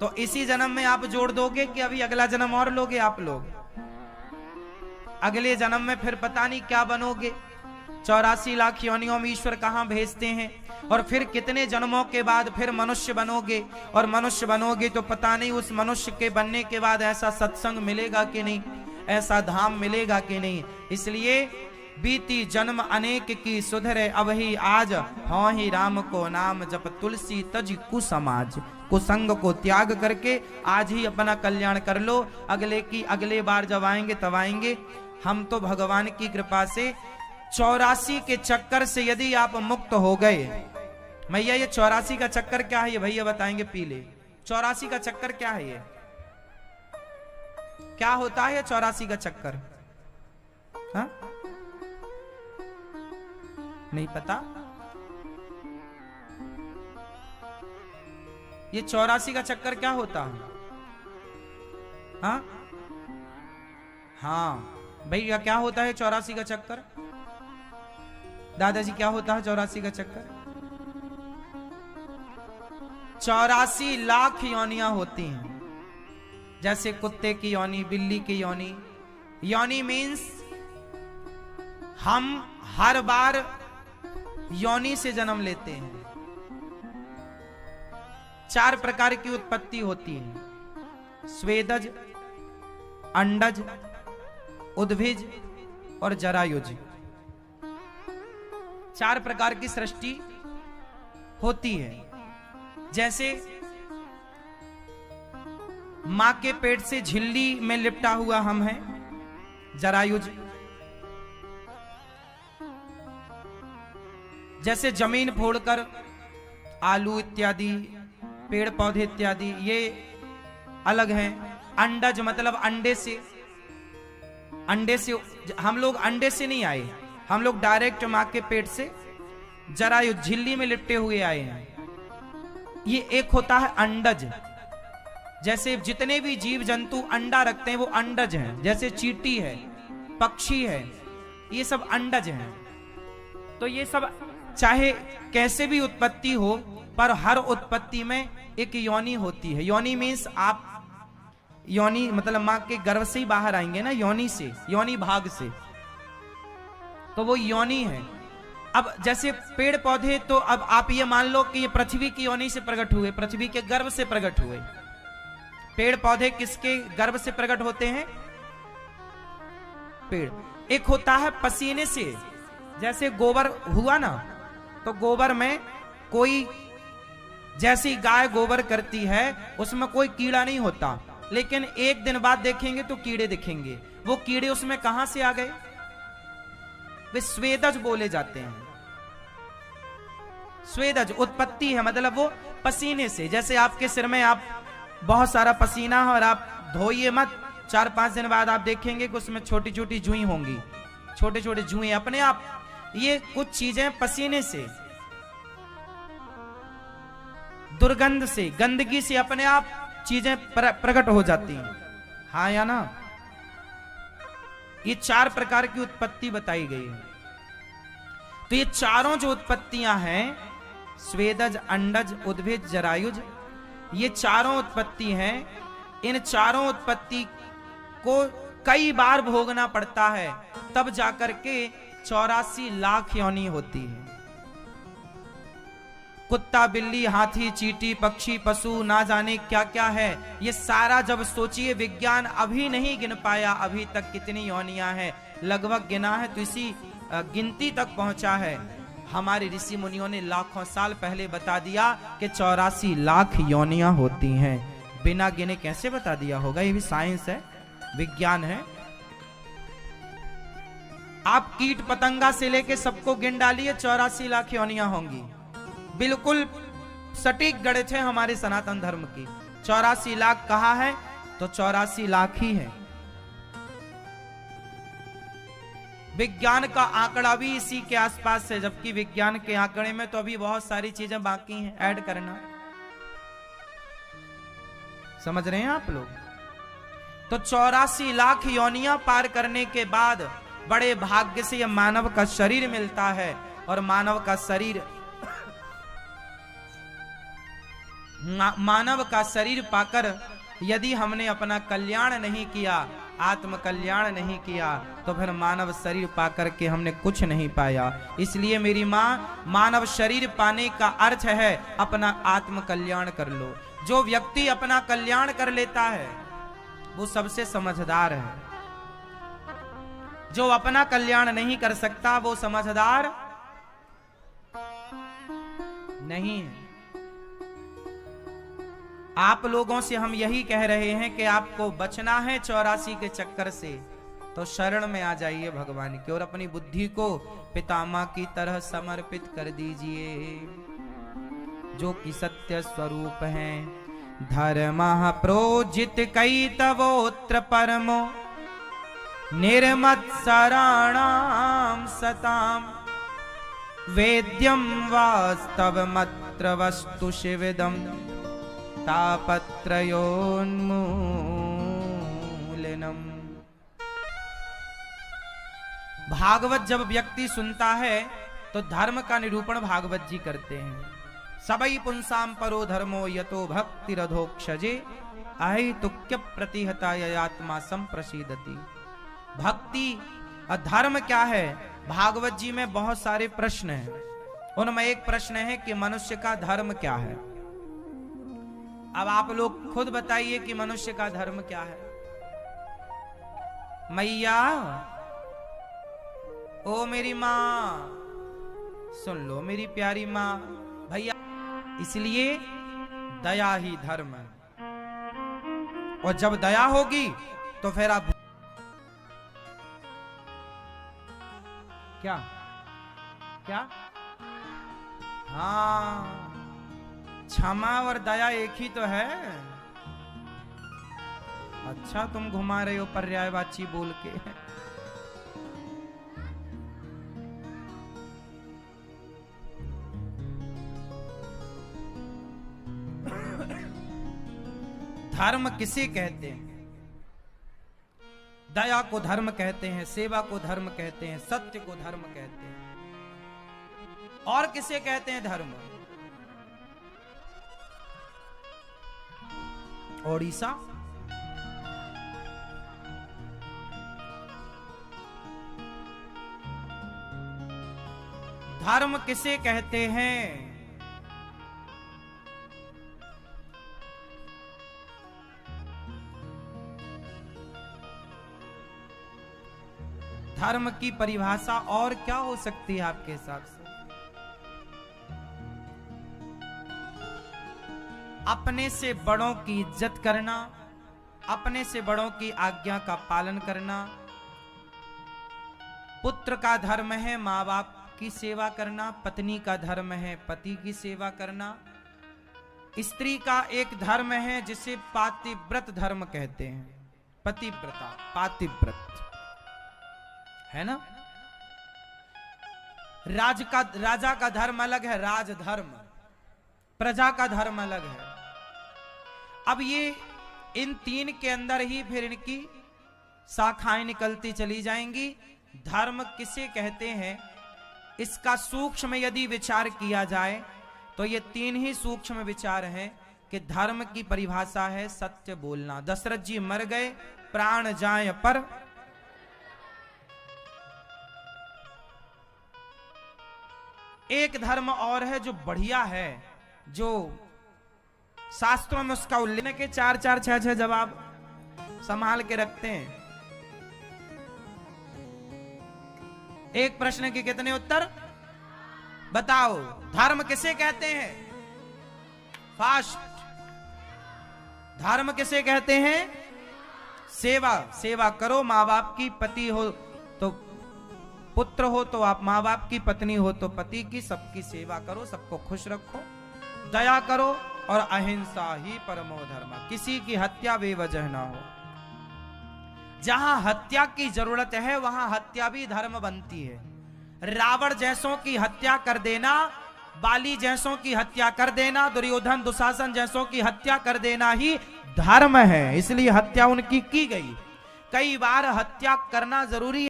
तो इसी जन्म में आप जोड़ दोगे कि अभी अगला जन्म और लोगे आप लोग? अगले जन्म में फिर पता नहीं क्या बनोगे। 84 लाख योनियों में ईश्वर कहां भेजते हैं, और फिर कितने जन्मों के बाद फिर मनुष्य बनोगे, और मनुष्य बनोगे तो पता नहीं उस मनुष्य के बनने के बाद ऐसा सत्संग मिलेगा कि नहीं, ऐसा धाम मिलेगा कि नहीं। इसलिए बीती जन्म अनेक की सुधरे अब ही आज, हाँ ही राम को नाम जप तुलसी तज कुसमाज। कुसंग को त्याग करके आज ही अपना कल्याण कर लो, अगले की अगले बार जब आएंगे तब आएंगे। हम तो भगवान की कृपा से 84 के चक्कर से यदि आप मुक्त हो गए। भैया ये 84 का चक्कर क्या है, ये भैया बताएंगे पीले। 84 का चक्कर क्या है, ये क्या होता है 84 का चक्कर? हाँ नहीं पता? ये 84 का चक्कर क्या होता है? हाँ हाँ भैया क्या होता है 84 का चक्कर? दादाजी क्या होता है 84 का चक्कर? 84 लाख योनियां होती हैं, जैसे कुत्ते की योनी, बिल्ली की योनी। योनी मीन्स हम हर बार योनि से जन्म लेते हैं। 4 प्रकार की उत्पत्ति होती है, स्वेदज, अंडज, उद्भिज और जरायुज। 4 प्रकार की सृष्टि होती है। जैसे मां के पेट से झिल्ली में लिपटा हुआ हम हैं, जरायुज। जैसे जमीन फोड़कर आलू इत्यादि, पेड़ पौधे इत्यादि, ये अलग हैं। अंडज मतलब अंडे से हम लोग अंडे से नहीं आए, हम लोग डायरेक्ट मां के पेट से जरायु झिल्ली में लिपटे हुए आए हैं। ये एक होता है अंडज। जैसे जितने भी जीव जंतु अंडा रखते हैं वो अंडज हैं। जैसे चींटी है, पक्षी है, ये सब अंडज हैं। तो ये सब चाहे कैसे भी उत्पत्ति हो, पर हर उत्पत्ति में एक योनि होती है। योनि मीन्स आप योनि मतलब मां के गर्भ से ही बाहर आएंगे ना, योनि से, योनि भाग से, तो वो योनि है। अब जैसे पेड़ पौधे, तो अब आप ये मान लो कि ये पृथ्वी की योनि से प्रकट हुए, पृथ्वी के गर्भ से प्रकट हुए। पेड़ पौधे किसके गर्भ से प्रकट होते हैं? पेड़। एक होता है पसीने से, जैसे गोबर हुआ ना, तो गोबर में कोई, जैसी गाय गोबर करती है उसमें कोई कीड़ा नहीं होता, लेकिन एक दिन बाद देखेंगे तो कीड़े दिखेंगे। वो कीड़े उसमें कहां से आ गए? वे स्वेदज बोले जाते हैं। स्वेदज उत्पत्ति है, मतलब वो पसीने से। जैसे आपके सिर में आप बहुत सारा पसीना है और आप धोइए मत, 4-5 दिन बाद आप देखेंगे कि उसमें छोटी छोटी जुई होंगी, छोटे छोटे जुएं अपने आप। ये कुछ चीजें पसीने से, दुर्गंध से, गंदगी से अपने आप चीजें प्रकट हो जाती हैं। हाँ या ना? ये 4 प्रकार की उत्पत्ति बताई गई है। तो ये चारों जो उत्पत्तियां हैं, स्वेदज, अंडज, उद्भिज, जरायुज, ये चारों उत्पत्ति हैं। इन चारों उत्पत्ति को कई बार भोगना पड़ता है, तब जाकर के 84 लाख योनि होती है। कुत्ता, बिल्ली, हाथी, चींटी, पक्षी, पशु, ना जाने क्या क्या है, ये सारा जब सोचिए, विज्ञान अभी नहीं गिन पाया अभी तक कितनी योनियां हैं। लगभग गिना है तो इसी गिनती तक पहुंचा है। हमारे ऋषि मुनियों ने लाखों साल पहले बता दिया कि 84 लाख योनियां होती हैं। बिना गिने कैसे बता दिया होगा? ये भी साइंस है, विज्ञान है। आप कीट पतंगा से लेके सबको गिन डालिए, 84 लाख योनियां होंगी। बिल्कुल सटीक गणित है हमारे सनातन धर्म की। 84 लाख कहा है तो 84 लाख ही है। विज्ञान का आंकड़ा भी इसी के आसपास है, जबकि विज्ञान के आंकड़े में तो अभी बहुत सारी चीजें बाकी हैं ऐड करना। समझ रहे हैं आप लोग? तो 84 लाख योनियां पार करने के बाद बड़े भाग्य से यह मानव का शरीर मिलता है। और मानव का शरीर मानव का शरीर पाकर यदि हमने अपना कल्याण नहीं किया, आत्म कल्याण नहीं किया, तो फिर मानव शरीर पाकर के हमने कुछ नहीं पाया। इसलिए मेरी माँ, मानव शरीर पाने का अर्थ है अपना आत्म कल्याण कर लो। जो व्यक्ति अपना कल्याण कर लेता है वो सबसे समझदार है। जो अपना कल्याण नहीं कर सकता वो समझदार नहीं है। आप लोगों से हम यही कह रहे हैं कि आपको बचना है 84 के चक्कर से, तो शरण में आ जाइए भगवान की और अपनी बुद्धि को पितामह की तरह समर्पित कर दीजिए, जो कि सत्य स्वरूप हैं। धर्मः प्रोजित कैतवोत्र परमो निर्मत्सराणां सताम् वेद्यं वास्तवमत्र वस्तु शिविदम् तापत्रयोन्मूलनम्। भागवत जब व्यक्ति सुनता है तो धर्म का निरूपण भागवत जी करते हैं। सबई पुंसाम परो धर्मो यतो भक्ति रधोक्षजे अहेतुक्य प्रतिहता ययात्मा संप्रसीदति। भक्ति और धर्म क्या है? भागवत जी में बहुत सारे प्रश्न हैं। उनमें एक प्रश्न है कि मनुष्य का धर्म क्या है। अब आप लोग खुद बताइए कि मनुष्य का धर्म क्या है। मैया, ओ मेरी माँ, सुन लो मेरी प्यारी माँ, भैया, इसलिए दया ही धर्म है। और जब दया होगी तो फिर आप क्या क्या हाँ, क्षमा और दया एक ही तो है। अच्छा तुम घुमा रहे हो पर्यायवाची बोल के। धर्म किसे कहते हैं? दया को धर्म कहते हैं, सेवा को धर्म कहते हैं, सत्य को धर्म कहते हैं। और किसे कहते हैं धर्म? ओडिशा, धर्म किसे कहते हैं? धर्म की परिभाषा और क्या हो सकती है आपके हिसाब से? अपने से बड़ों की इज्जत करना, अपने से बड़ों की आज्ञा का पालन करना। पुत्र का धर्म है माँ बाप की सेवा करना, पत्नी का धर्म है पति की सेवा करना। स्त्री का एक धर्म है जिसे पातिव्रत धर्म कहते हैं। पतिव्रता, पातिव्रत है ना। राजा का धर्म अलग है, राजधर्म। प्रजा का धर्म अलग है। अब ये इन तीन के अंदर ही फिर इनकी शाखाएं निकलती चली जाएंगी। धर्म किसे कहते हैं, इसका सूक्ष्म यदि विचार किया जाए तो ये तीन ही सूक्ष्म विचार हैं कि धर्म की परिभाषा है सत्य बोलना। दशरथ जी मर गए, प्राण जाए पर एक धर्म और है जो बढ़िया है, जो शास्त्रों में उसका उल्लेख के 4-4, 6-6 जवाब संभाल के रखते हैं। एक प्रश्न के कितने उत्तर बताओ? धर्म किसे कहते हैं? फास्ट। धर्म किसे कहते हैं? सेवा। सेवा करो, माँ बाप की, पति हो तो पुत्र हो तो आप माँ बाप की, पत्नी हो तो पति की, सबकी सेवा करो, सबको खुश रखो, दया करो और अहिंसा ही परमो धर्म। किसी की हत्या बेवजह ना हो। जहां हत्या की जरूरत है वहां हत्या भी धर्म बनती है। रावण जैसों की हत्या कर देना, बाली जैसों की हत्या कर देना, दुर्योधन दुशासन जैसों की हत्या कर देना ही धर्म है। इसलिए हत्या उनकी की गई। कई बार हत्या करना जरूरी